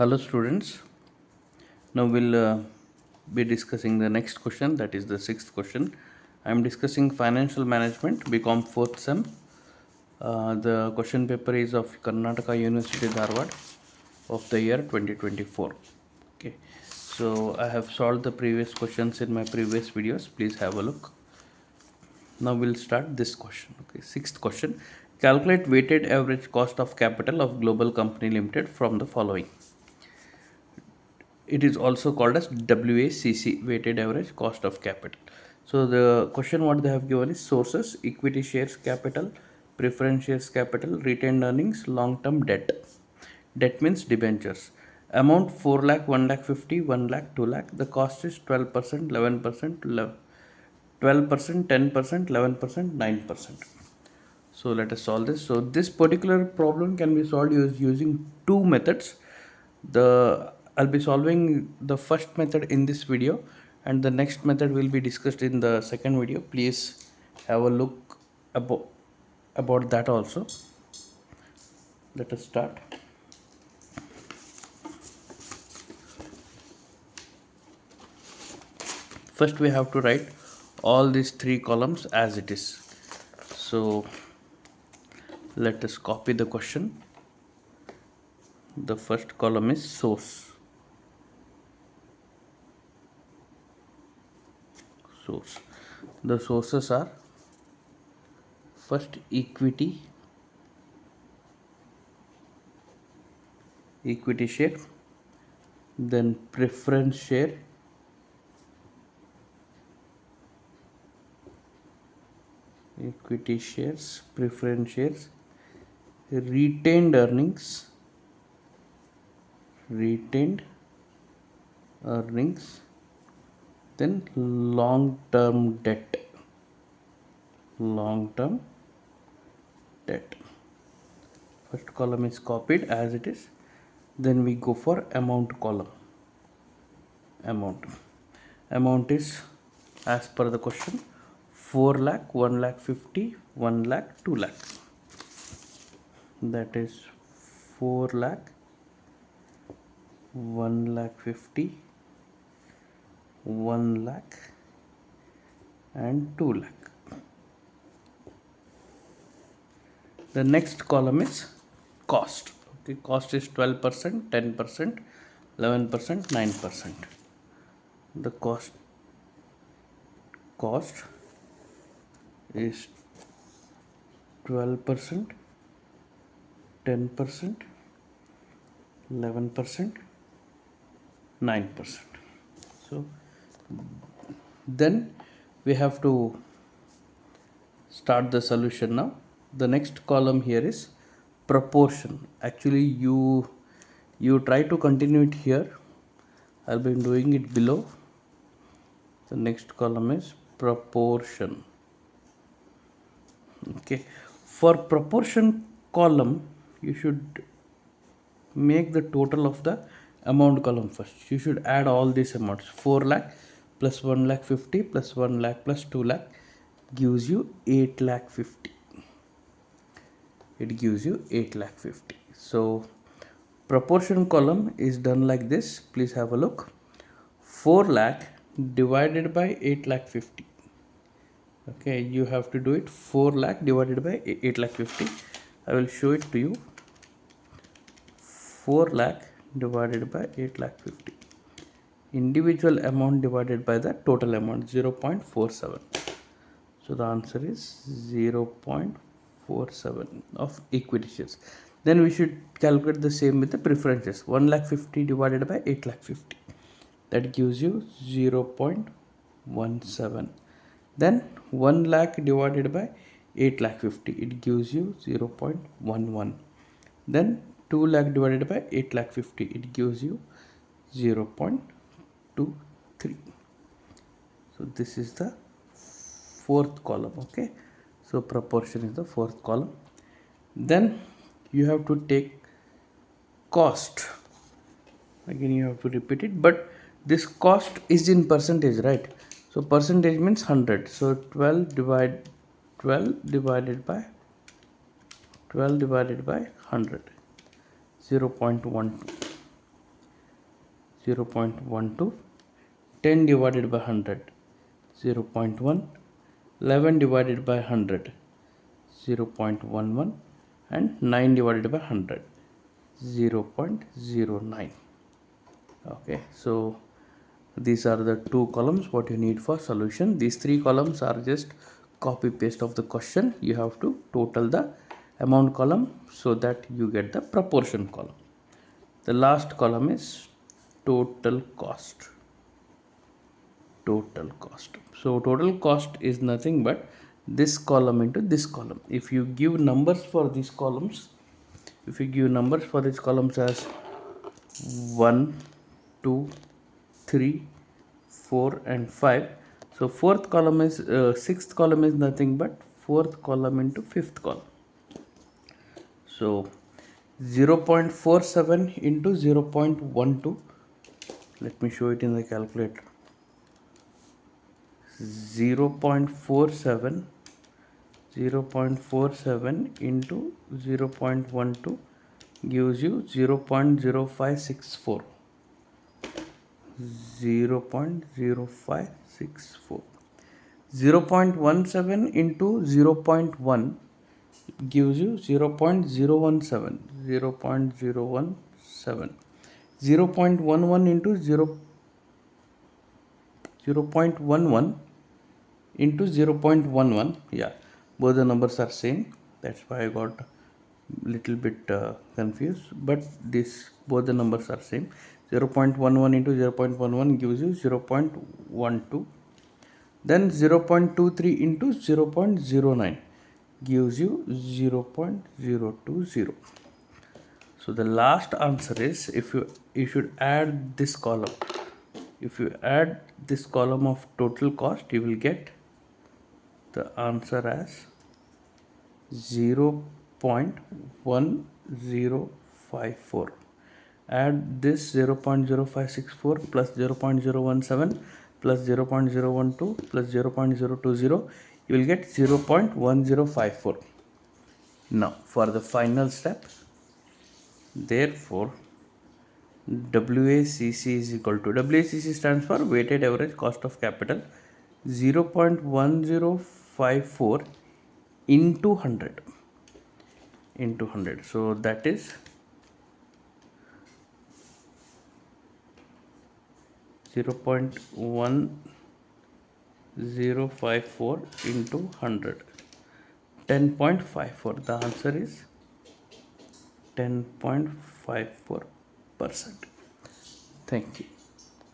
Hello students, now we'll be discussing the next question, that is the sixth question. I am discussing financial management bcom 4th sem. The question paper is of Karnataka University Dharwad of the year 2024. Okay, so I have solved the previous questions in my previous videos. Please have a look. Now we'll start this question. Okay, sixth question: calculate weighted average cost of capital of global company limited from the following. It is also called as WACC, weighted average cost of capital. So the question what they have given is sources: equity shares capital, preference shares capital, retained earnings, long term debt. Debt means debentures. Amount 4 lakh, 1 lakh 50, 1 lakh, 2 lakh. The cost is 12%, 11%, 12%, 10%, 11%, 9%. So let us solve this. So this particular problem can be solved using two methods. I'll be solving the first method in this video, and the next method will be discussed in the second video. Please have a look about that also. Let us start. First we have to write all these three columns as it is. So let us copy the question. The first column is source. The sources are first equity share, then preference share, equity shares, preference shares, retained earnings, then long term debt. First column is copied as it is. Then we go for amount column. Amount is as per the question: 4 lakh, 1 lakh 50, 1 lakh, 2 lakh. That is 4 lakh, 1 lakh 50, 1 lakh and 2 lakh. The next column is cost. Okay, cost is 12%, 10%, 11%, 9%. The cost is 12%, 10%, 11%, 9%. So then we have to start the solution now. The next column here is proportion. Actually you try to continue it here. I'll be doing it below. The next column is proportion. Okay, for proportion column you should make the total of the amount column first. You should add all these amounts. 4 lakh plus 1 lakh 50 plus 1 lakh plus 2 lakh gives you 8 lakh 50. It gives you 8 lakh 50. So proportion column is done like this. Please have a look. 4 lakh divided by 8 lakh 50. Okay, you have to do it. 4 lakh divided by 8 lakh 50. I will show it to you. 4 lakh divided by 8 lakh 50. Individual amount divided by the total amount, 0.47. So the answer is 0.47 of equity shares. Then we should calculate the same with the preferences. 1 lakh 50 divided by 8 lakh 50. That gives you 0.17. Then 1 lakh divided by 8 lakh 50. It gives you 0.11. Then 2 lakh divided by 8 lakh 50. It gives you 0.23. So this is the fourth column. Okay, so proportion is the fourth column. Then you have to take cost. Again you have to repeat it, but this cost is in percentage, right? So percentage means 100. So 12 divided by 100, 0.12. 0.12, 10 divided by 100, 0.1, 11 divided by 100, 0.11, and 9 divided by 100, 0.09. Okay, so these are the two columns what you need for solution. These three columns are just copy paste of the question. You have to total the amount column so that you get the proportion column. The last column is total cost. Total cost. So total cost is nothing but this column into this column. If you give numbers for these columns, if you give numbers for these columns as 1, 2, 3, 4 and 5, so fourth column is sixth column is nothing but fourth column into fifth column. So 0.47 into 0.12, let me show it in the calculator. 0.47 into 0.12 gives you 0.0564. 0.0564. 0.17 into 0.1 gives you 0.017. 0.017. 0.11 into 0.11 into 0.11. Yeah, both the numbers are same. That's why I got little bit confused, but this both the numbers are same. 0.11 into 0.11 gives you 0.12. Then 0.23 into 0.09 gives you 0.020. So the last answer is, if you should add this column. If you add this column of total cost, you will get the answer as 0.1054. Add this 0.0564 plus 0.017 plus 0.012 plus 0.020, you will get 0.1054. Now for the final step, therefore WACC is equal to, WACC stands for weighted average cost of capital, 0.1054 into 100, so that is 0.1054 into 100, 10.54. The answer is 10.54%. Thank you.